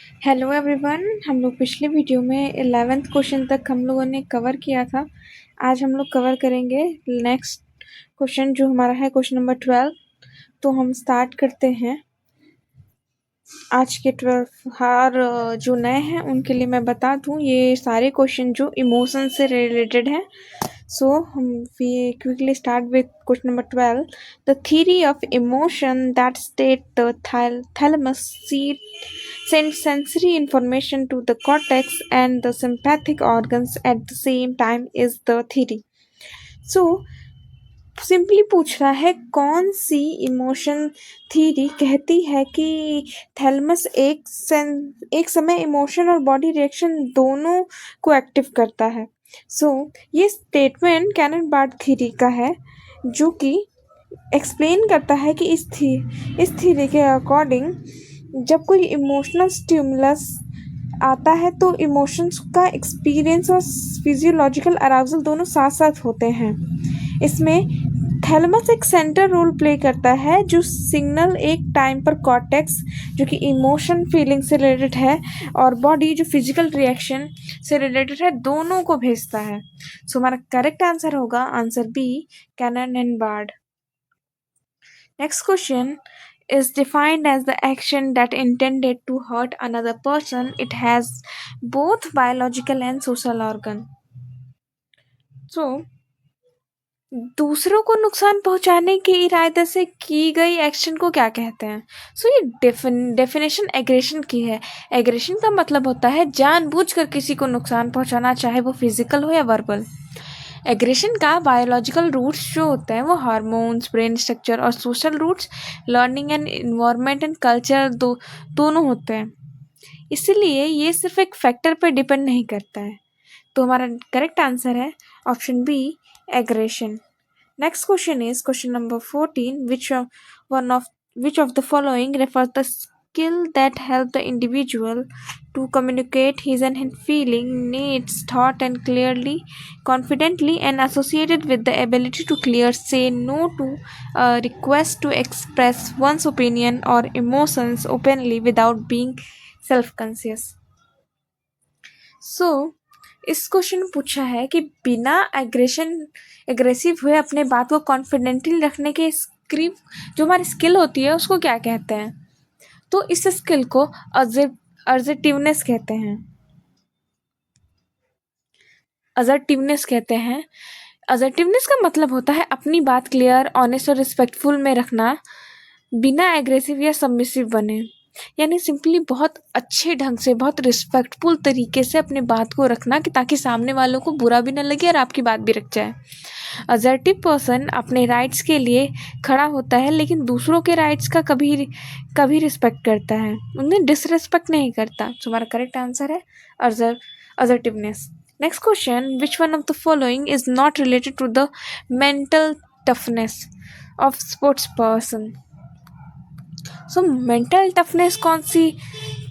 Hello everyone. हम लोग पिछले वीडियो में 11th क्वेश्चन तक हम लोगों ने कवर किया था। आज हम लोग कवर करेंगे नेक्स्ट क्वेश्चन जो हमारा है क्वेश्चन नंबर 12। तो हम स्टार्ट करते हैं। आज के 12 हर जो नए हैं उनके लिए मैं बता दूं, ये सारे क्वेश्चन जो इमोशन से रिलेटेड हैं। So we quickly start with question number 12. The theory of emotion that state the thalamus sends sensory information to the cortex and the sympathetic organs at the same time is the theory. So simply पूछ रहा है कौन सी emotion theory कहती है कि thalamus एक समय emotion और बॉडी रिएक्शन दोनों को एक्टिव करता है। ये स्टेटमेंट कैनन बार्ड थ्योरी का है, जो कि एक्सप्लेन करता है कि इस थ्योरी के अकॉर्डिंग जब कोई इमोशनल स्टिमुलस आता है तो इमोशंस का एक्सपीरियंस और फिजियोलॉजिकल अराउजल दोनों साथ साथ होते हैं। इसमें थैलेमस एक सेंटर रोल प्ले करता है, जो सिग्नल एक टाइम पर कॉर्टेक्स जो कि इमोशन फीलिंग से रिलेटेड है और बॉडी जो फिजिकल रिएक्शन से रिलेटेड है, दोनों को भेजता है। हमारा करेक्ट आंसर होगा answer B, Cannon and Bard. Next question is defined as the action that intended to hurt another person. It has both biological and social organ. So दूसरों को नुकसान पहुंचाने के इरादे से की गई एक्शन को क्या कहते हैं? ये डेफिनेशन एग्रेशन की है। एग्रेशन का मतलब होता है जानबूझकर किसी को नुकसान पहुंचाना, चाहे वो फिजिकल हो या वर्बल। एग्रेशन का बायोलॉजिकल रूट्स जो होते हैं वो हार्मोन्स, ब्रेन स्ट्रक्चर और social roots, learning and environment and culture दोनों होते हैं। इसलिए ये सिर्फ एक फैक्टर पर डिपेंड नहीं करता है। तो हमारा करेक्ट आंसर है option B, aggression. Next question is question number 14. Which of the following refers the skill that help the individual to communicate his and his feeling, needs, thought and clearly, confidently, and associated with the ability to clear say no to a request to express one's opinion or emotions openly without being self-conscious. इस question में पूछा है कि बिना aggressive हुए अपने बात को कॉन्फिडेंटली रखने के जो हमारी स्किल होती है उसको क्या कहते हैं? तो इस स्किल को असर्टिवनेस कहते हैं। असर्टिवनेस का मतलब होता है अपनी बात क्लियर, ऑनेस्ट और रिस्पेक्टफुल में रखना, बिना एग्रेसिव या सबमिसिव बने। यानी सिंपली बहुत अच्छे ढंग से, बहुत रिस्पेक्टफुल तरीके से अपने बात को रखना कि ताकि सामने वालों को बुरा भी ना लगे और आपकी बात भी रख जाए। असर्टिव पर्सन अपने राइट्स के लिए खड़ा होता है, लेकिन दूसरों के राइट्स का कभी रिस्पेक्ट करता है, उन्हें डिसरिस्पेक्ट नहीं करता। हमारा करेक्ट आंसर है assertiveness. Next question, which one of the following is not related to the mental toughness of sports person? Mental toughness कौन सी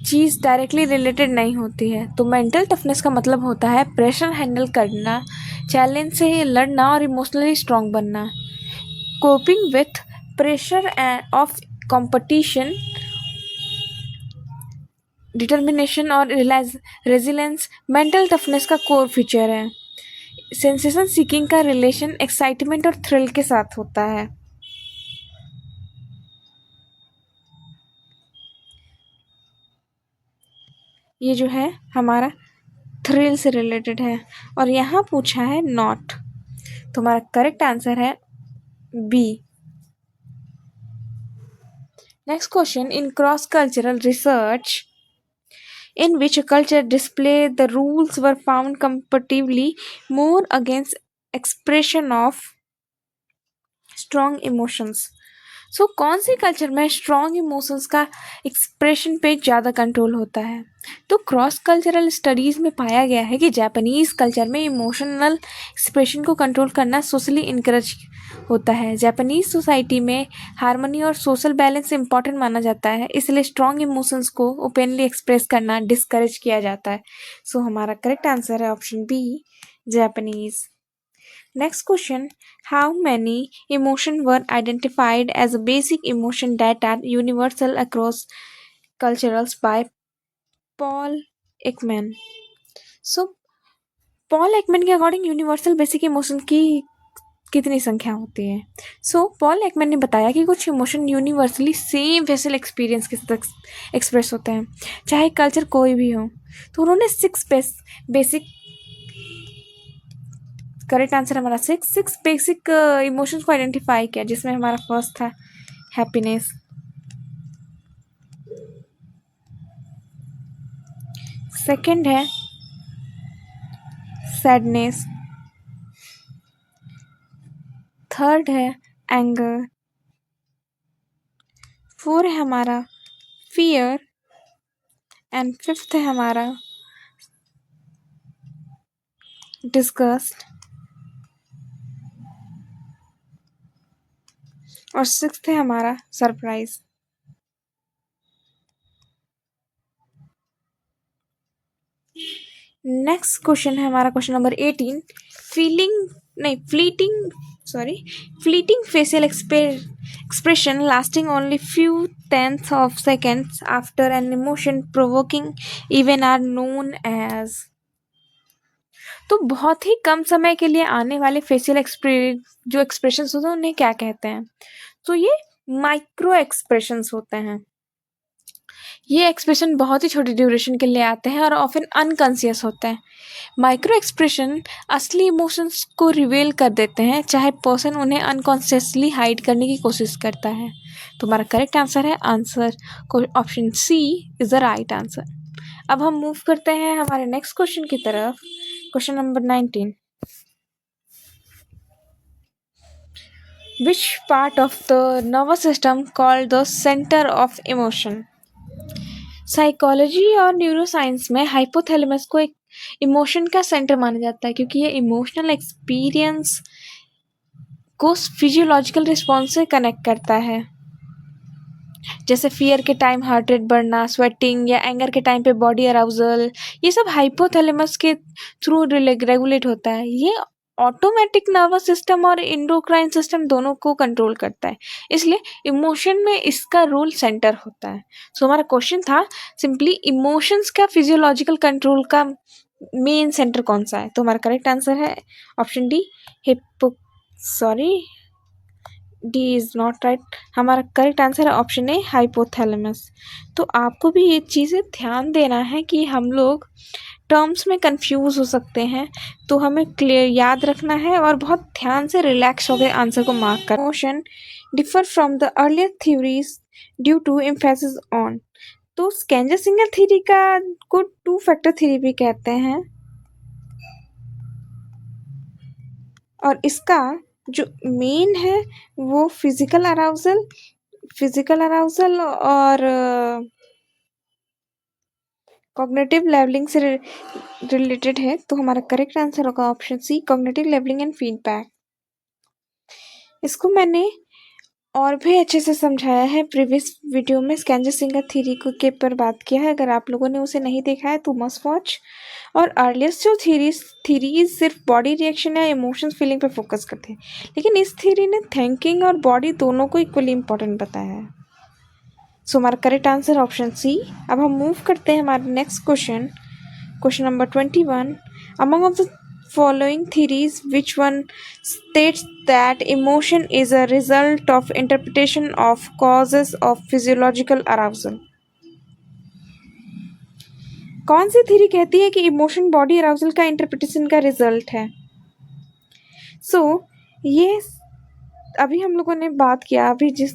चीज़ डायरेक्टली रिलेटेड नहीं होती है? तो मेंटल टफनेस का मतलब होता है प्रेशर हैंडल करना, चैलेंज से लड़ना और इमोशनली स्ट्रांग बनना। Coping with pressure of competition, determination और रेजिलेंस मेंटल टफनेस का कोर फीचर है। सेंसेशन सीकिंग का रिलेशन एक्साइटमेंट और थ्रिल के साथ होता है। ये जो है हमारा थ्रिल से रिलेटेड है और यहाँ पूछा है नॉट। तो हमारा करेक्ट आंसर है B. Next question, in cross cultural research in which a culture display the rules were found comparatively more against expression of strong emotions. कौन सी कल्चर में स्ट्रॉन्ग इमोशंस का एक्सप्रेशन पे ज़्यादा कंट्रोल होता है? तो क्रॉस कल्चरल स्टडीज़ में पाया गया है कि जापानीज़ कल्चर में इमोशनल एक्सप्रेशन को कंट्रोल करना सोशली इनकरेज होता है। जापानीज़ सोसाइटी में हार्मनी और सोशल बैलेंस इंपॉर्टेंट माना जाता है, इसलिए स्ट्रॉन्ग इमोशंस को ओपनली एक्सप्रेस करना डिस्करेज किया जाता है। हमारा करेक्ट आंसर है option B, Japanese. Next question, how many emotions were identified as a basic emotion that are universal across cultures by Paul Ekman. So Paul Ekman के according universal basic emotion की कितनी संख्या होती है? सो Paul Ekman ने बताया कि कुछ emotion universally same facial experience के साथ एक्सप्रेस होते हैं, चाहे कल्चर कोई भी हो। तो उन्होंने 6 बेसिक, करेक्ट आंसर हमारा 6 बेसिक इमोशंस को आइडेंटिफाई किया, जिसमें हमारा फर्स्ट था हैप्पीनेस, सेकंड है सैडनेस, थर्ड है एंगर, 4 है हमारा फियर एंड 5th है हमारा डिस्गस्ट और 6th है हमारा सरप्राइज। नेक्स्ट क्वेश्चन है हमारा question number 18। Fleeting facial expression lasting only few tenths of seconds after an emotion provoking event are known as। तो बहुत ही कम समय के लिए आने वाले फेशियल जो एक्सप्रेशंस होते हैं उन्हें क्या कहते हैं? तो ये माइक्रो एक्सप्रेशंस होते हैं। ये एक्सप्रेशन बहुत ही छोटी ड्यूरेशन के लिए आते हैं और ऑफन अनकॉन्शियस होते हैं। माइक्रो एक्सप्रेशन असली इमोशंस को रिवील कर देते हैं, चाहे पर्सन उन्हें अनकॉन्शियसली हाइड करने की कोशिश करता है। तो हमारा करेक्ट आंसर है option C is the right answer. अब हम मूव करते हैं हमारे नेक्स्ट क्वेश्चन की तरफ, question number 19। Which part of the nervous system called the center of emotion? Psychology और न्यूरोसाइंस में हाइपोथैलेमस को एक इमोशन का सेंटर माना जाता है, क्योंकि ये इमोशनल एक्सपीरियंस को फिजियोलॉजिकल रिस्पॉन्स से कनेक्ट करता है। जैसे फियर के टाइम हार्ट रेट बढ़ना, स्वेटिंग, या एंगर के टाइम पे बॉडी अराउजल, ये सब हाइपोथैलेमस के थ्रू रेगुलेट होता है। ये ऑटोमेटिक नर्वस सिस्टम और इंडोक्राइन सिस्टम दोनों को कंट्रोल करता है, इसलिए इमोशन में इसका रोल सेंटर होता है। सो हमारा क्वेश्चन था सिंपली इमोशंस का फिजियोलॉजिकल कंट्रोल का मेन सेंटर कौन सा है? तो हमारा करेक्ट आंसर है option D D is not right. हमारा करेक्ट आंसर है ऑप्शन ए हाइपोथैलेमस। तो आपको भी ये चीज़ें ध्यान देना है कि हम लोग टर्म्स में कंफ्यूज हो सकते हैं, तो हमें क्लियर याद रखना है और बहुत ध्यान से रिलैक्स होकर आंसर को मार्क कर। Emotion differ from the earlier theories due to emphasis on. तो स्कैंजर सिंगर थ्योरी का को 2 फैक्टर थ्योरी भी कहते हैं, और इसका जो मेन है वो फिजिकल अराउजल और कॉग्निटिव लेवलिंग से रिलेटेड है। तो हमारा करेक्ट आंसर होगा option C cognitive labelling and feedback. इसको मैंने और भी अच्छे से समझाया है प्रीवियस वीडियो में, स्कैंजर सिंगर थ्योरी के पर बात किया है। अगर आप लोगों ने उसे नहीं देखा है तो मस्ट वॉच। और अर्लिएस्ट जो थ्योरीज सिर्फ बॉडी रिएक्शन या इमोशंस फीलिंग पे फोकस करते हैं, लेकिन इस थ्योरी ने थिंकिंग और बॉडी दोनों को इक्वली इंपॉर्टेंट बताया है। सो हमारा करेक्ट आंसर ऑप्शन सी। अब हम मूव करते हैं हमारे next question number 21। Among of the following theories, which one states that emotion is a result of interpretation of causes of physiological arousal? कौन सी थ्योरी कहती है कि इमोशन बॉडी अराउजल का इंटरप्रिटेशन का रिजल्ट है? ये अभी हम लोगों ने बात किया, अभी जिस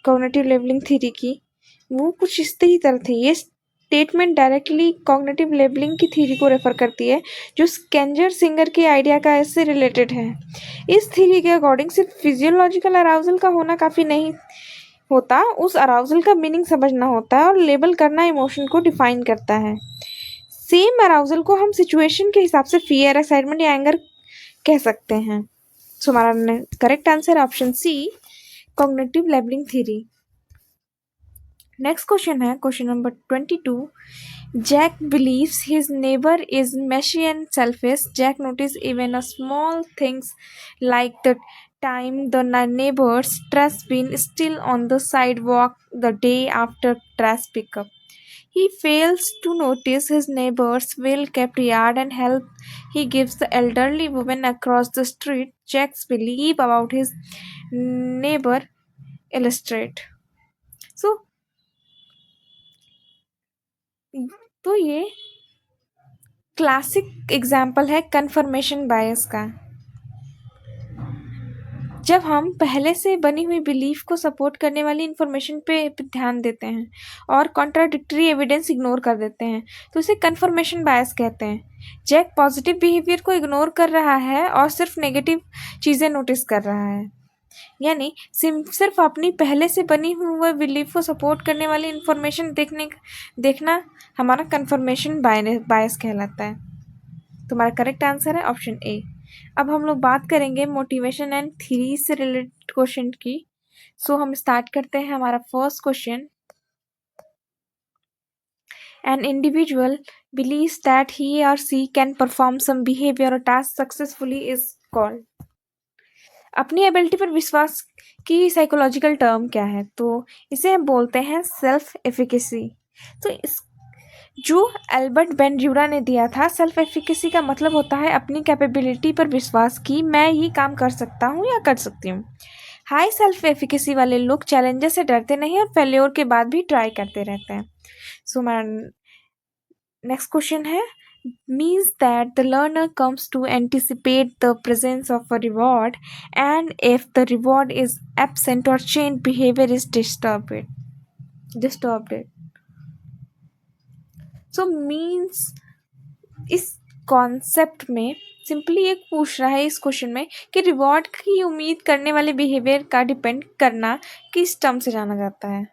कॉग्निटिव लेवलिंग थ्योरी की, वो कुछ इस तरह थी। ये स्टेटमेंट डायरेक्टली कॉग्निटिव लेवलिंग की थ्योरी को रेफर करती है, जो स्कैंजर सिंगर के आइडिया का इससे रिलेटेड है। इस थ्योरी के अकॉर्डिंग सिर्फ फिजियोलॉजिकल अराउजल का होना काफ़ी नहीं होता, उस अराउजल का मीनिंग समझना होता है और लेबल करना इमोशन को डिफाइन करता है। सेम अराउजल को हम सिचुएशन के हिसाब से फियर, एक्साइटमेंट या एंगर कह सकते हैं। सो हमारा correct answer option C cognitive labelling theory. Next question है question number 22। Jack believes his neighbor is meshy and selfish. Jack notices even a small things like the time the neighbor's trash bin still on the sidewalk the day after trash pickup. He fails to notice his neighbor's well-kept yard and help he gives the elderly woman across the street. Jack's belief about his neighbor illustrate. So, तो ये classic example है conformation बायस का। जब हम पहले से बनी हुई बिलीफ को सपोर्ट करने वाली इंफॉर्मेशन पे ध्यान देते हैं और कॉन्ट्राडिक्टरी एविडेंस इग्नोर कर देते हैं तो इसे कन्फर्मेशन बायस कहते हैं। जैक पॉजिटिव बिहेवियर को इग्नोर कर रहा है और सिर्फ नेगेटिव चीज़ें नोटिस कर रहा है, यानी सिर्फ अपनी पहले से बनी हुई बिलीफ को सपोर्ट करने वाली इंफॉर्मेशन देखना हमारा कन्फर्मेशन बायस कहलाता है। तुम्हारा करेक्ट आंसर है ऑप्शन ए। अब हम लोग बात करेंगे मोटिवेशन एंड थ्योरी से रिलेटेड क्वेश्चन की। सो हम स्टार्ट करते हैं हमारा first question. An individual believes that he or she can perform some behavior or task successfully is called। अपनी एबिलिटी पर विश्वास की साइकोलॉजिकल टर्म क्या है? तो इसे हम बोलते हैं सेल्फ एफिकेसी। तो इस जो एल्बर्ट बेंड्यूरा ने दिया था, सेल्फ एफिकेसी का मतलब होता है अपनी कैपेबिलिटी पर विश्वास कि मैं ये काम कर सकता हूँ या कर सकती हूँ। हाई सेल्फ एफिकेसी वाले लोग चैलेंजेस से डरते नहीं और फेल्योर के बाद भी ट्राई करते रहते हैं। सो हमारा नेक्स्ट क्वेश्चन है means that the learner comes to anticipate the presence of a reward, and if the reward is absent or changed, behavior is disturbed। So means इस कॉन्सेप्ट में सिंपली एक पूछ रहा है इस क्वेश्चन में कि रिवॉर्ड की उम्मीद करने वाले बिहेवियर का डिपेंड करना किस टर्म से जाना जाता है।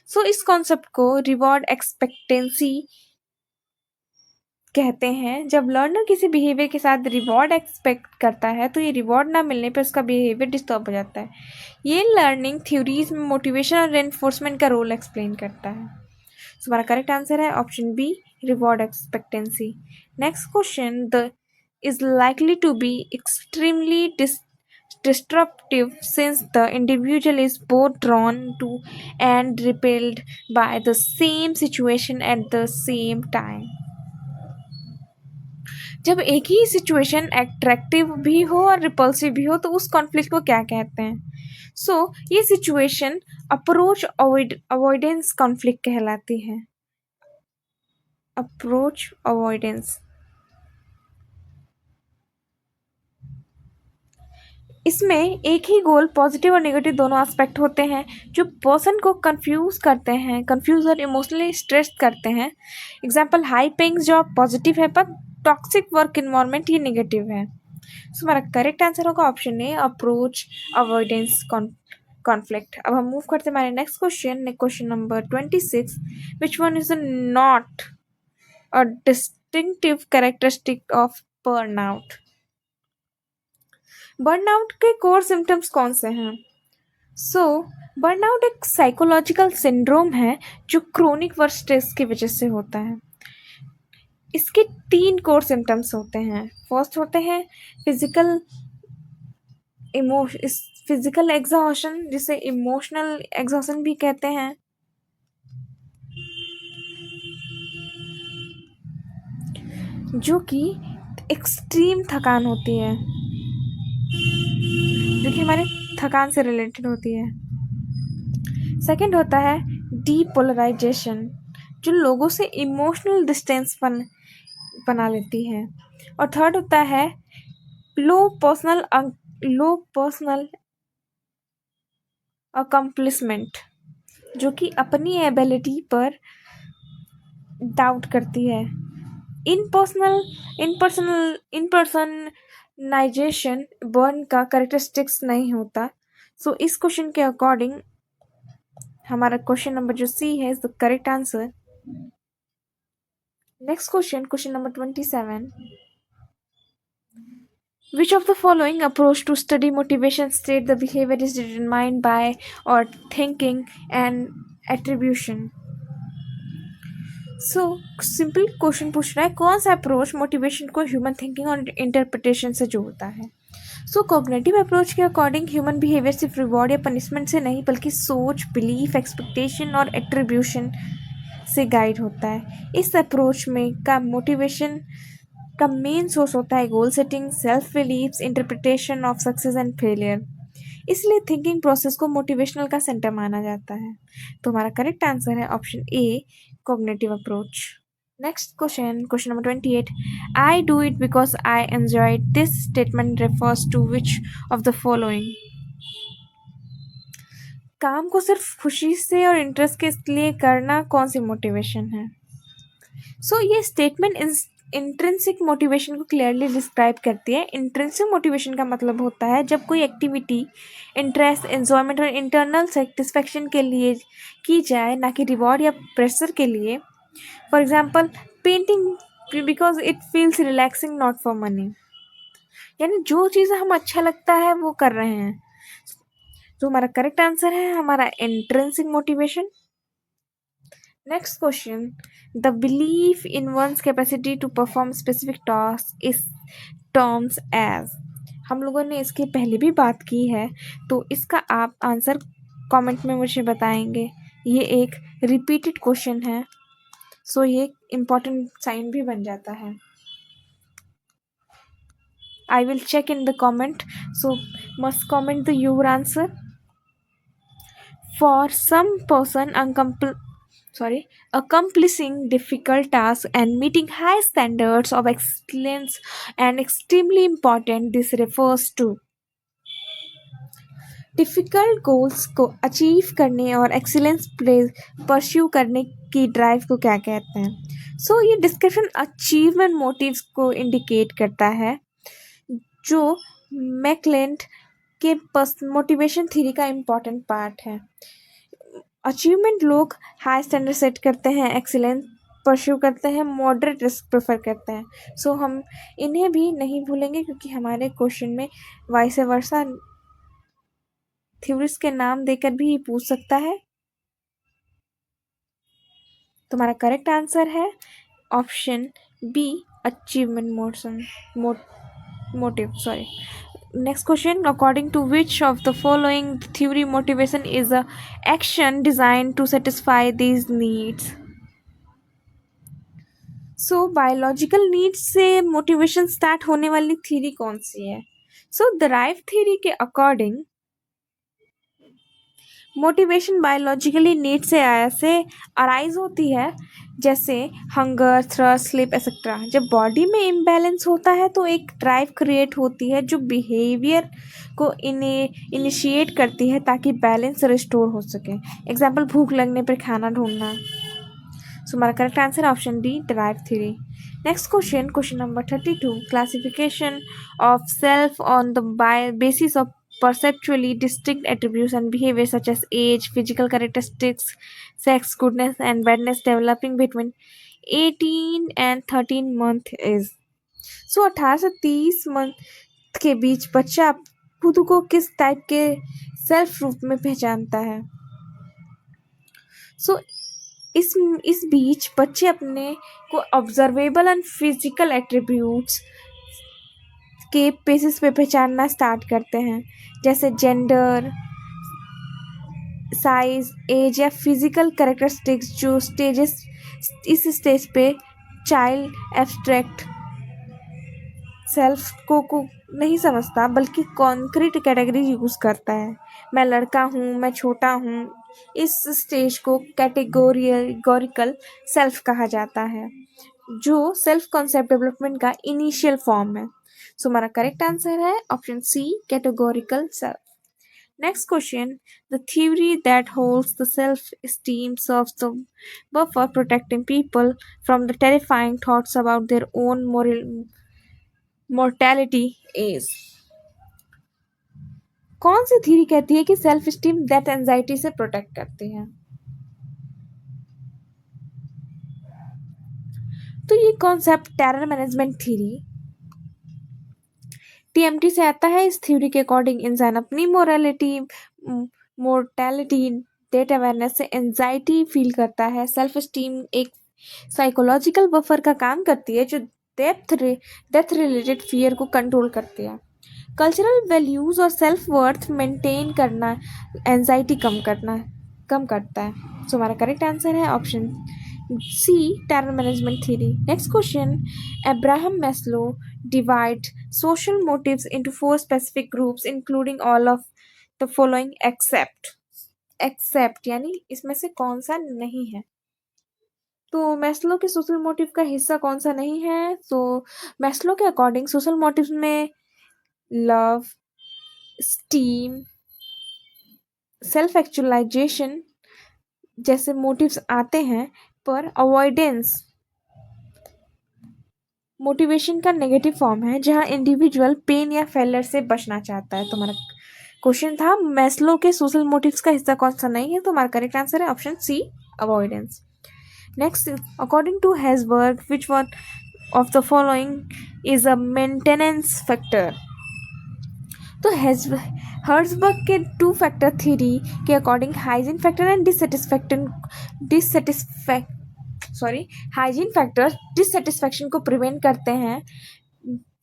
सो इस कॉन्सेप्ट को रिवॉर्ड एक्सपेक्टेंसी कहते हैं। जब लर्नर किसी बिहेवियर के साथ रिवॉर्ड एक्सपेक्ट करता है तो ये रिवॉर्ड ना मिलने पर उसका बिहेवियर डिस्टर्ब हो जाता है। ये लर्निंग थ्योरीज में मोटिवेशन और रेनफोर्समेंट का रोल एक्सप्लेन करता है। सो हमारा करेक्ट आंसर है option B, reward expectancy. Next question, the is likely to be extremely disruptive since the individual is both drawn to and repelled by the same situation at the same time। जब एक ही situation attractive भी हो और repulsive भी हो तो उस conflict को क्या कहते हैं? सो ये सिचुएशन अप्रोच अवॉइडेंस कॉन्फ्लिक्ट कहलाती है। Approach avoidance. इसमें एक ही गोल पॉजिटिव और नेगेटिव दोनों एस्पेक्ट होते हैं जो पर्सन को कंफ्यूज और इमोशनली स्ट्रेस करते हैं। Example, high paying job positive है पर टॉक्सिक वर्क इन्वायरमेंट ये नेगेटिव है। सो हमारा करेक्ट आंसर होगा option A, approach avoidance conflict. अब हम मूव करते हैं हमारे next question number 26। Which one is not a distinctive characteristic of burnout? Burnout के कोर सिम्टम्स कौन से हैं? बर्नआउट एक साइकोलॉजिकल सिंड्रोम है जो क्रोनिक वर्क स्ट्रेस की वजह से होता है। इसके 3 कोर सिम्टम्स होते हैं। फर्स्ट होते हैं फिजिकल एग्जॉशन, जिसे इमोशनल एग्जॉशन भी कहते हैं। जो कि एक्सट्रीम थकान होती है, जो कि हमारे थकान से रिलेटेड होती है। सेकंड होता है डीपोलराइजेशन, जो लोगों से इमोशनल डिस्टेंस बना लेती है। और थर्ड होता है लो पर्सनल अकम्प्लिशमेंट, जो कि अपनी एबिलिटी पर डाउट करती है। इनपर्सनलाइजेशन बर्न का कैरेक्टरिस्टिक्स नहीं होता। सो इस क्वेश्चन के अकॉर्डिंग हमारा क्वेश्चन नंबर जो सी है is the correct answer. Next question number 27। Which of the following approach to study motivation state the behavior is determined by or thinking and attribution? Simple question पूछ रहा है कौन सा approach motivation को human thinking और interpretation से जोड़ता है। सो कॉग्निटिव अप्रोच के अकॉर्डिंग ह्यूमन बिहेवियर सिर्फ रिवॉर्ड या पनिशमेंट से नहीं बल्कि सोच, बिलीफ, एक्सपेक्टेशन और एट्रीब्यूशन से गाइड होता है। इस अप्रोच में का मोटिवेशन का मेन सोर्स होता है goal setting, self beliefs, interpretation of success and failure. इसलिए थिंकिंग प्रोसेस को मोटिवेशनल का सेंटर माना जाता है। तो हमारा करेक्ट आंसर है option A, cognitive approach. Next question, question number 28. I do it because I enjoy it. This statement refers to which of the following? काम को सिर्फ खुशी से और इंटरेस्ट के लिए करना कौन सी मोटिवेशन है? ये स्टेटमेंट इंट्रिंसिक मोटिवेशन को क्लियरली डिस्क्राइब करती है। इंट्रिंसिक मोटिवेशन का मतलब होता है जब कोई एक्टिविटी इंटरेस्ट, एंजॉयमेंट और इंटरनल सेटिस्फेक्शन के लिए की जाए, ना कि रिवॉर्ड या प्रेशर के लिए। For example, painting because it feels relaxing, not for money. यानी जो चीज़ें हम अच्छा लगता है वो कर रहे हैं। तो हमारा करेक्ट आंसर है हमारा intrinsic motivation. Next question, the belief in one's capacity to perform specific task is terms as. हम लोगों ने इसके पहले भी बात की है, तो इसका आप आंसर कमेंट में मुझे बताएंगे। ये एक रिपीटेड क्वेश्चन है, ये इम्पॉर्टेंट साइन भी बन जाता है। I will check in the comment, so must comment your answer. For some person, accomplishing difficult tasks and meeting high standards of excellence and extremely important. This refers to difficult goals को achieve करने और excellence pursue करने की drive को क्या कहते हैं? ये डिस्क्रिप्शन अचीवमेंट मोटिव्स को इंडिकेट करता है, जो मैकलेंड के मोटिवेशन थ्योरी का इम्पॉर्टेंट पार्ट है। अचीवमेंट लोग हाई स्टैंडर्ड सेट करते हैं, एक्सीलेंस परस्यू करते हैं, मॉडरेट रिस्क प्रेफर करते हैं। हम इन्हें भी नहीं भूलेंगे, क्योंकि हमारे क्वेश्चन में वाइस वर्सा थ्योरीज के नाम देकर भी पूछ सकता है। तुम्हारा करेक्ट आंसर है option B, achievement motive. Next question, according to which of the following theory motivation is a action designed to satisfy these needs? Biological needs से मोटिवेशन स्टार्ट होने वाली थ्योरी कौन सी है? दराइव थ्योरी के अकॉर्डिंग मोटिवेशन बायोलॉजिकली नीड से arise होती है, जैसे हंगर, थ्रस्ट, स्लीप एक्सेट्रा। जब बॉडी में इम्बैलेंस होता है तो एक ड्राइव क्रिएट होती है जो बिहेवियर को इनिशिएट करती है ताकि बैलेंस रिस्टोर हो सके। एग्जाम्पल, भूख लगने पर खाना ढूंढना। हमारा correct answer option D, drive theory. Next question, question number 32, classification of self on the basis of perceptually distinct attributes and behavior such as age, physical characteristics, sex, goodness and badness developing between 18 and 13 month is। 18 से 30 month के बीच बच्चा खुद को किस type के self रूप में पहचानता है? इस बीच बच्चे अपने को ऑब्जर्वेबल एंड फिजिकल एट्रीब्यूट्स के बेसिस पे पहचानना स्टार्ट करते हैं, जैसे जेंडर, साइज, एज या फिजिकल कैरेक्टरिस्टिक्स। जो स्टेजेस इस स्टेज पे चाइल्ड एब्स्ट्रैक्ट सेल्फ को नहीं समझता, बल्कि कॉन्क्रीट कैटेगरी यूज़ करता है। मैं लड़का हूँ, मैं छोटा हूँ। इस स्टेज को कैटेगोरिकल सेल्फ कहा जाता है, जो सेल्फ कॉन्सेप्ट डेवलपमेंट का इनिशियल फॉर्म है। हमारा करेक्ट आंसर है option C, categorical self. Next question, the theory that holds the self esteem serves the buffer protecting people from the terrifying thoughts about their own mortality is। कौन सी theory कहती है कि self esteem death anxiety से protect करती है? ये concept terror management theory, TMT से आता है। इस थ्योरी के अकॉर्डिंग इंसान अपनी मोर्टेलिटी डेथ अवेयरनेस से एंजाइटी फील करता है। सेल्फ स्टीम एक साइकोलॉजिकल बफर का काम करती है, जो डेथ रिलेटेड फियर को कंट्रोल करती है। कल्चरल वैल्यूज और सेल्फ वर्थ मेंटेन करना एंजाइटी कम करता है। सो हमारा करेक्ट आंसर है option C, time management theory. Next question, Abraham Maslow divide social motives into 4 specific groups including all of the following except यानी इसमें से कौन सा नहीं है। तो मैस्लो के सोशल मोटिव का हिस्सा कौन सा नहीं है? तो मैस्लो के अकॉर्डिंग सोशल मोटिव्स में लव, स्टीम, सेल्फ एक्चुअलाइजेशन जैसे मोटिव्स आते हैं, पर अवॉइडेंस मोटिवेशन का नेगेटिव फॉर्म है जहां इंडिविजुअल पेन या फेलियर से बचना चाहता है। तो हमारा क्वेश्चन था मैस्लो के सोशल मोटिव्स का हिस्सा कौन सा नहीं है, तो हमारा करेक्ट आंसर है option C, avoidance. Next, according to Herzberg which one of the following is a maintenance factor. तो हर्जबर्ग के 2 फैक्टर थ्योरी के according hygiene factor and hygiene factor dissatisfaction को प्रिवेंट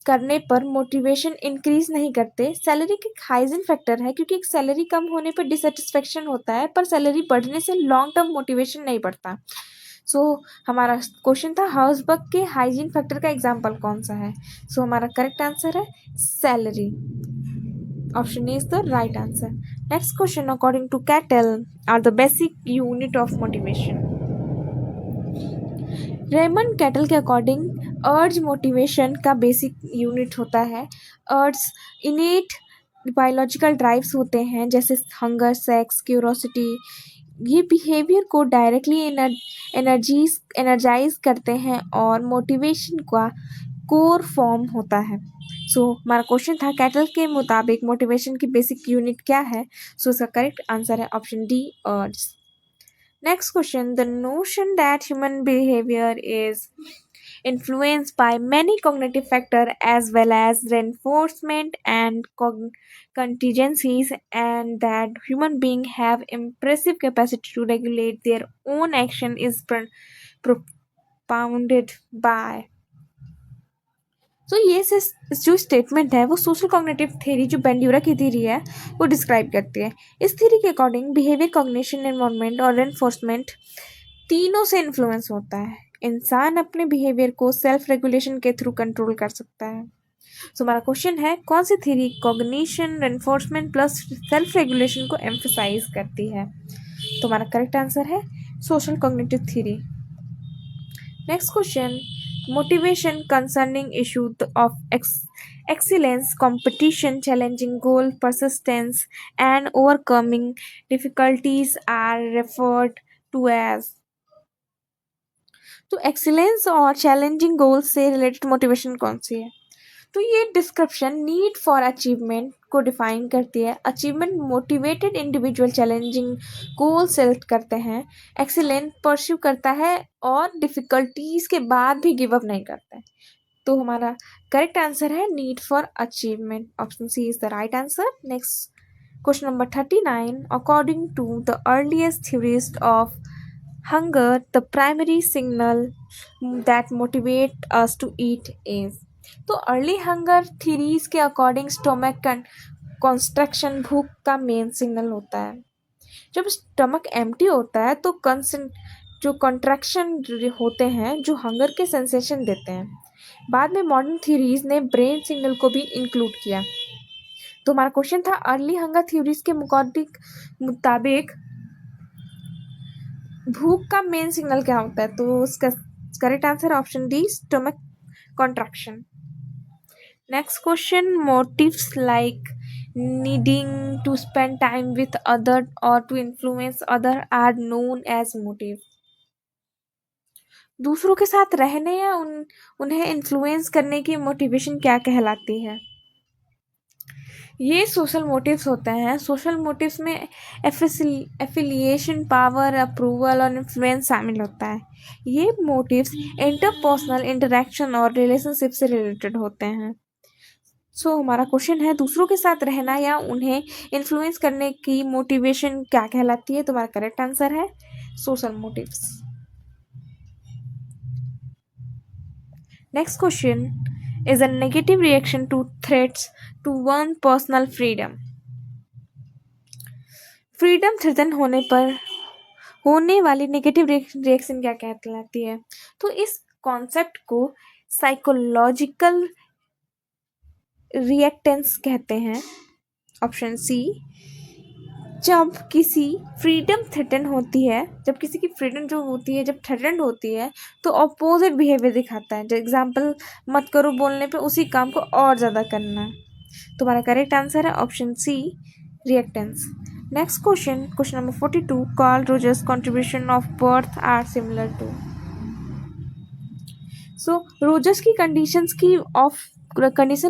करने पर मोटिवेशन इंक्रीज नहीं करते। Salary के हाइजीन फैक्टर है क्योंकि एक सैलरी कम होने पर डिससेटिस्फैक्शन होता है, पर सैलरी बढ़ने से लॉन्ग टर्म मोटिवेशन नहीं बढ़ता। हमारा क्वेश्चन था हर्जबर्ग के हाइजीन फैक्टर का एग्जाम्पल कौन सा है। हमारा करेक्ट आंसर है salary, option A is the right answer. Next question, according to Cattell are the basic unit of motivation. Raymond Cattell के अकॉर्डिंग अर्ज मोटिवेशन का बेसिक यूनिट होता है। अर्ज इनेट बायोलॉजिकल ड्राइव्स होते हैं जैसे hunger, sex, curiosity. ये behaviour को directly energise करते हैं और मोटिवेशन का कोर फॉर्म होता है। हमारा क्वेश्चन था कैटल के मुताबिक मोटिवेशन की बेसिक यूनिट क्या है। इसका करेक्ट आंसर है ऑप्शन डी, अर्ज। Next question, the notion that human behavior is influenced by many cognitive factors as well as reinforcement and contingencies, and that human beings have impressive capacity to regulate their own action is propounded by। ये जो statement है वो social cognitive theory जो बेंड्यूरा की theory है वो describe करती है। इस थ्योरी के अकॉर्डिंग बिहेवियर, कॉग्निशन, एनवायरनमेंट और रेनफोर्समेंट तीनों से इन्फ्लुएंस होता है। इंसान अपने बिहेवियर को सेल्फ रेगुलेशन के थ्रू कंट्रोल कर सकता है। हमारा क्वेश्चन है कौन सी theory cognition, reinforcement plus self regulation को एम्फसाइज करती है। तो हमारा करेक्ट आंसर है social cognitive theory. Next question, motivation concerning issue of excellence, competition, challenging goal, persistence and overcoming difficulties are referred to as। तो एक्सीलेंस और challenging goals से related motivation कौन सी है? तो ये डिस्क्रिप्शन नीड फॉर अचीवमेंट को define करती है। Achievement motivated individual challenging goal select करते हैं, एक्सीलेंट परस्यू करता है और डिफिकल्टीज के बाद भी गिव अप नहीं करता है। तो हमारा करेक्ट आंसर है need for achievement, option C is the right answer. Next question number 39, according to the earliest theorist of hunger, the primary signal that motivate us to eat is। तो early hunger theories के according stomach construction भूख का main signal होता है। जब stomach empty होता है तो जो कंट्रैक्शन होते हैं जो हंगर के सेंसेशन देते हैं। बाद में मॉडर्न थ्योरीज ने ब्रेन सिग्नल को भी इंक्लूड किया। तो हमारा क्वेश्चन था अर्ली हंगर थ्योरीज के मुताबिक भूख का मेन सिग्नल क्या होता है। तो उसका correct answer option D, stomach contraction. Next question, motives like needing to spend time with other or to influence other are known as motive. दूसरों के साथ रहने या उन्हें इन्फ्लुएंस करने की मोटिवेशन क्या कहलाती है? ये सोशल मोटिव्स होते हैं। सोशल मोटिव्स में एफिलिएशन, पावर, अप्रूवल और इन्फ्लुएंस शामिल होता है। ये मोटिव्स इंटरपर्सनल इंटरेक्शन और रिलेशनशिप से रिलेटेड होते हैं। हमारा क्वेश्चन है दूसरों के साथ रहना या उन्हें इन्फ्लुएंस करने की मोटिवेशन क्या कहलाती है। तो हमारा करेक्ट आंसर है social motives. Next question, is a negative reaction to threats to one's personal freedom. Freedom threaten होने पर होने वाली नेगेटिव रिएक्शन क्या कहलाती है? तो इस कॉन्सेप्ट को साइकोलॉजिकल रिएक्टेंस कहते हैं। ऑप्शन सी, जब किसी फ्रीडम थ्रेटन होती है, जब किसी की फ्रीडम जो होती है जब थ्रेटन होती है तो अपोजिट बिहेवियर दिखाता है। जो एग्जाम्पल, मत करो बोलने पे उसी काम को और ज़्यादा करना। तुम्हारा करेक्ट आंसर है option C, reactance. Next question, question number 42, Carl Rogers contribution of worth are similar to. So Rogers की कंडीशन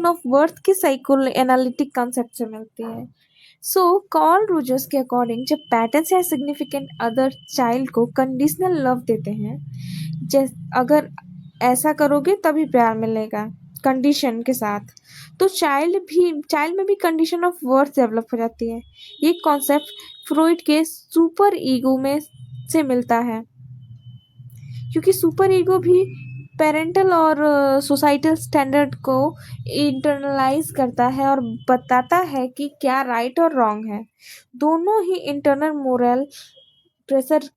ऑफ बर्थ की साइको एनालिटिक कॉन्सेप्ट से मिलती है। सो कार्ल रोजर्स के अकॉर्डिंग जब पेरेंट्स या सिग्निफिकेंट अदर चाइल्ड को conditional love देते हैं, अगर ऐसा करोगे तभी प्यार मिलेगा कंडीशन के साथ, तो चाइल्ड में भी कंडीशन ऑफ वर्थ डेवलप हो जाती है। ये कॉन्सेप्ट फ्रॉइड के सुपर ईगो में से मिलता है, क्योंकि सुपर ईगो भी पेरेंटल और सोसाइटल स्टैंडर्ड को इंटरनलाइज करता है और बताता है कि क्या राइट और रॉन्ग है। दोनों ही इंटरनल मोरल प्रेशर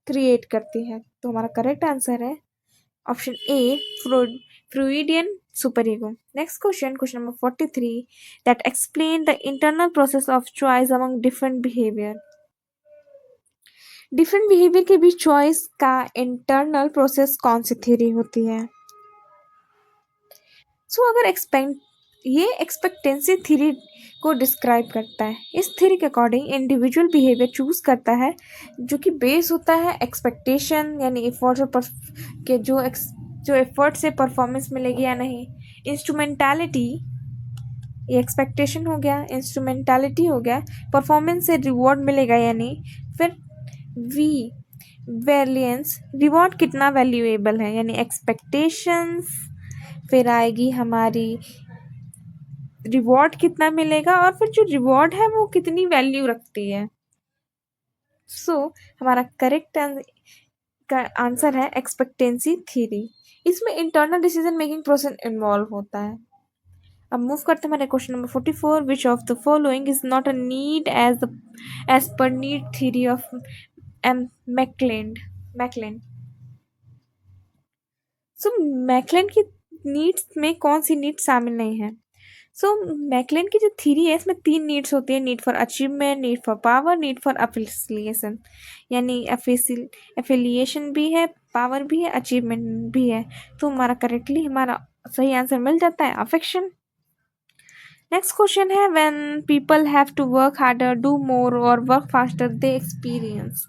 क्रिएट करती है। तो हमारा करेक्ट आंसर है option A, Freudian super ego. Next question, question number 43, that explain the internal process of choice among different behaviour. Different behaviour के बीच चॉइस का इंटरनल प्रोसेस कौन सी थ्योरी होती है? अगर ये एक्सपेक्टेंसी थ्योरी को डिस्क्राइब करता है। इस थ्योरी के अकॉर्डिंग इंडिविजुअल बिहेवियर चूज करता है जो कि बेस होता है एक्सपेक्टेशन, यानी एफर्ट के जो एफर्ट से परफॉर्मेंस मिलेगी या नहीं। इंस्ट्रूमेंटालिटी, ये एक्सपेक्टेशन हो गया, इंस्ट्रूमेंटालिटी हो गया, परफॉर्मेंस से रिवॉर्ड मिलेगा या नहीं। फिर वैलियंस, रिवॉर्ड कितना वैल्यूएबल है, यानी एक्सपेक्टेशंस। फिर आएगी हमारी रिवॉर्ड कितना मिलेगा, और फिर जो रिवॉर्ड है वो कितनी वैल्यू रखती है। हमारा करेक्ट आंसर है एक्सपेक्टेंसी थ्योरी। इसमें internal decision making process involve होता है। अब मूव करते हैं हमारे question number 44, which of the following is not a need as per need theory of McClelland. McClelland की नीड्स में कौन सी नीड शामिल नहीं है? मैकलेंड की जो थ्योरी है इसमें 3 नीड्स होती है, need for achievement, need for power, need for affiliation. यानी एफिलिएशन भी है, पावर भी है, अचीवमेंट भी है। तो हमारा सही आंसर मिल जाता है अफेक्शन। नेक्स्ट क्वेश्चन है, when people have to work harder, do more or work faster, they experience.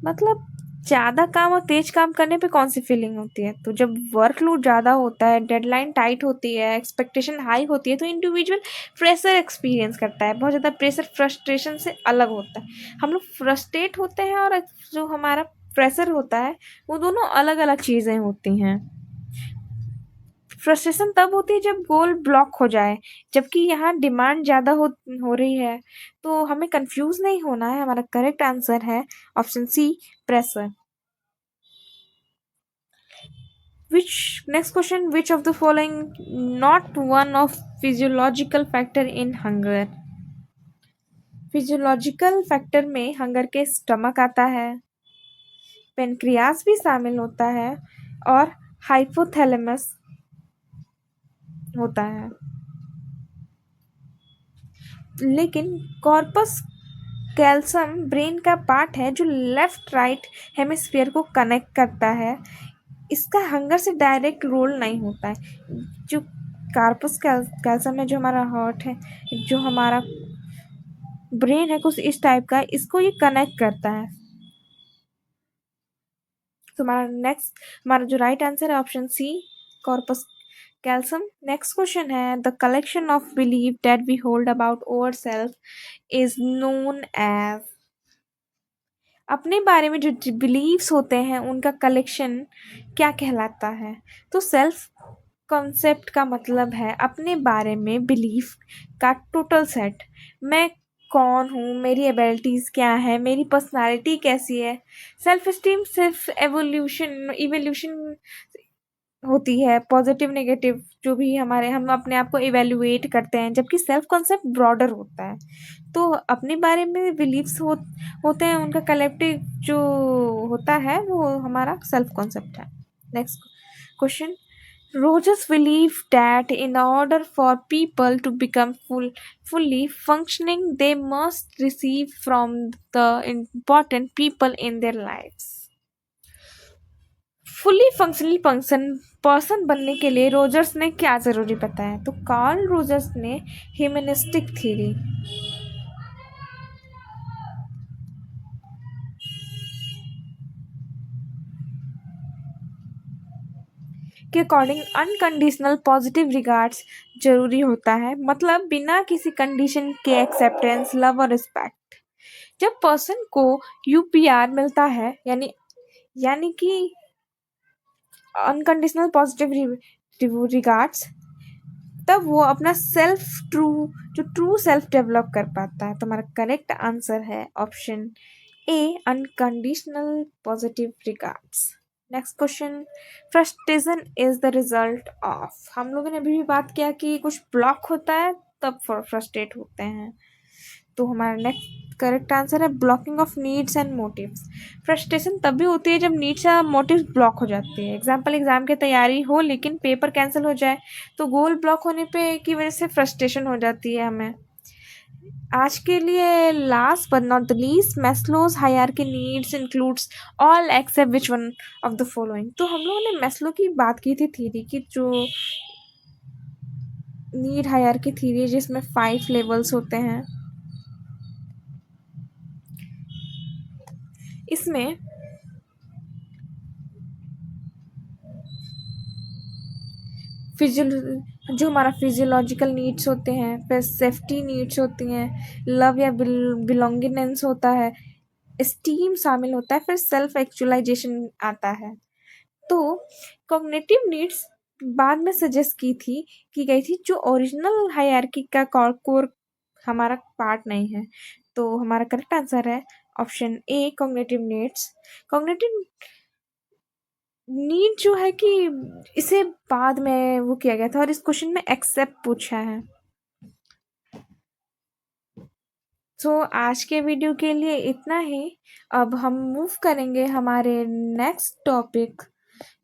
मतलब ज़्यादा काम और तेज काम करने पे कौन सी फीलिंग होती है? तो जब वर्कलोड ज़्यादा होता है, डेडलाइन टाइट होती है, एक्सपेक्टेशन हाई होती है, तो इंडिविजुअल प्रेशर एक्सपीरियंस करता है। बहुत ज़्यादा प्रेशर फ्रस्ट्रेशन से अलग होता है। हम लोग फ्रस्ट्रेट होते हैं और जो हमारा प्रेशर होता है वो दोनों अलग अलग चीज़ें होती हैं। फ्रस्ट्रेशन तब होती है जब गोल ब्लॉक हो जाए, जबकि यहाँ डिमांड ज़्यादा हो रही है। तो हमें कंफ्यूज नहीं होना है। हमारा करेक्ट आंसर है option C, pressure. Next question, which of the following not one of physiological factor in hunger? Physiological factor में हंगर के स्टमक आता है, पेनक्रियास भी शामिल होता है और हाइपोथैलेमस होता है। लेकिन कॉर्पस कैल्शियम ब्रेन का पार्ट है जो लेफ्ट राइट हेमिस्फीयर को कनेक्ट करता है। इसका हंगर से डायरेक्ट रोल नहीं होता है। जो कॉर्पस कैल्शियम है, जो हमारा हार्ट है, जो हमारा ब्रेन है, कुछ इस टाइप का, इसको ये कनेक्ट करता है। तो हमारा जो राइट आंसर है option C, corpus callosum. Next question है, the collection of belief that we hold about our self is known as. अपने बारे में जो बिलीव्स होते हैं उनका कलेक्शन क्या कहलाता है? तो सेल्फ कॉन्सेप्ट का मतलब है अपने बारे में बिलीफ का टोटल सेट। मैं कौन हूँ, मेरी एबिलिटीज़ क्या है, मेरी पर्सनालिटी कैसी है। सेल्फ एस्टीम सिर्फ इवोल्यूशन होती है, पॉजिटिव नेगेटिव जो भी हमारे हम अपने आप को इवैल्यूएट करते हैं, जबकि सेल्फ कॉन्सेप्ट ब्रॉडर होता है। तो अपने बारे में बिलीव्स होते हैं, उनका कलेक्टिव जो होता है वो हमारा सेल्फ कॉन्सेप्ट है। Next question, Rogers believed that in order for people to become fully functioning, they must receive from the important people in their lives. Fully functional person बनने के लिए रोजर्स ने क्या जरूरी बताया? तो कार्ल रोजर्स ने ह्यूमनिस्टिक थ्योरी के अकॉर्डिंग अनकंडीशनल पॉजिटिव रिगार्ड्स जरूरी होता है, मतलब बिना किसी कंडीशन के एक्सेप्टेंस, लव और रिस्पेक्ट। जब पर्सन को यूपीआर मिलता है, यानी कि अनकंडीशनल पॉजिटिव रिगार्ड्स, तब वो अपना ट्रू सेल्फ डेवलप कर पाता है। तो हमारा करेक्ट आंसर है option A, unconditional positive regards. Next question, frustration is the result of. हम लोगों ने अभी भी बात किया कि कुछ ब्लॉक होता है तब फ्रस्ट्रेट होते हैं। तो हमारा नेक्स्ट करेक्ट आंसर है blocking of needs and motives. Frustration तब भी होती है जब नीड्स या मोटिव्स ब्लॉक हो जाती है। एग्जाम्पल, एग्जाम की तैयारी हो लेकिन पेपर कैंसिल हो जाए, तो गोल ब्लॉक होने पे की वजह से फ्रस्ट्रेशन हो जाती है हमें। आज के लिए last but not the least, Maslow's hierarchy needs includes all except which one of the following. तो हम लोगों ने मैस्लो की बात की थी थ्योरी की, जो नीड हायरार्की थ्योरी जिसमें 5 लेवल्स होते हैं। इसमें जो हमारा फिजियोलॉजिकल नीड्स होते हैं, फिर सेफ्टी नीड्स होती हैं, लव या बिलोंगिनेंस होता है, स्टीम शामिल होता है, फिर सेल्फ एक्चुअलाइजेशन आता है। तो कॉग्निटिव नीड्स बाद में सजेस्ट की गई थी, जो ओरिजिनल हायरार्की का कोर हमारा पार्ट नहीं है। तो हमारा करेक्ट आंसर है option A, cognitive needs. Cognitive need जो है कि इसे बाद में वो किया गया था, और इस क्वेश्चन में एक्सेप्ट पूछा है। तो आज के वीडियो के लिए इतना ही। अब हम मूव करेंगे हमारे नेक्स्ट टॉपिक,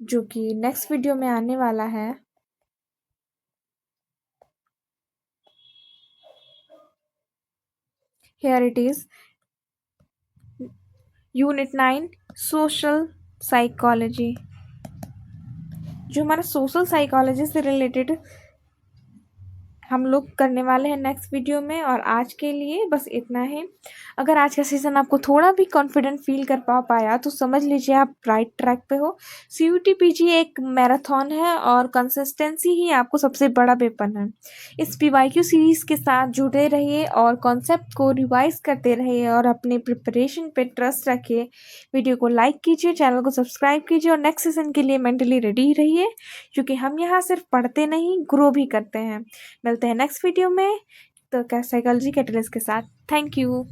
जो कि नेक्स्ट वीडियो में आने वाला है। Here it is, unit 9, social psychology. जो हमारा सोशल साइकोलॉजी से रिलेटेड हम लोग करने वाले हैं नेक्स्ट वीडियो में। और आज के लिए बस इतना ही। अगर आज का सेशन आपको थोड़ा भी कॉन्फिडेंट फील कर पाया तो समझ लीजिए आप राइट ट्रैक पे हो। CUT PG एक मैराथन है और कंसिस्टेंसी ही आपको सबसे बड़ा वेपन है। इस PYQ सीरीज के साथ जुड़े रहिए और कॉन्सेप्ट को रिवाइज करते रहिए और अपने प्रिपरेशन पे ट्रस्ट रखिए। वीडियो को लाइक कीजिए, चैनल को सब्सक्राइब कीजिए और नेक्स्ट सेशन के लिए मेंटली रेडी रहिए, क्योंकि हम यहाँ सिर्फ पढ़ते नहीं, ग्रो भी करते हैं। मिलते हैं नेक्स्ट वीडियो में तो साइकोलॉजी कैटलिस्ट के साथ। Thank you.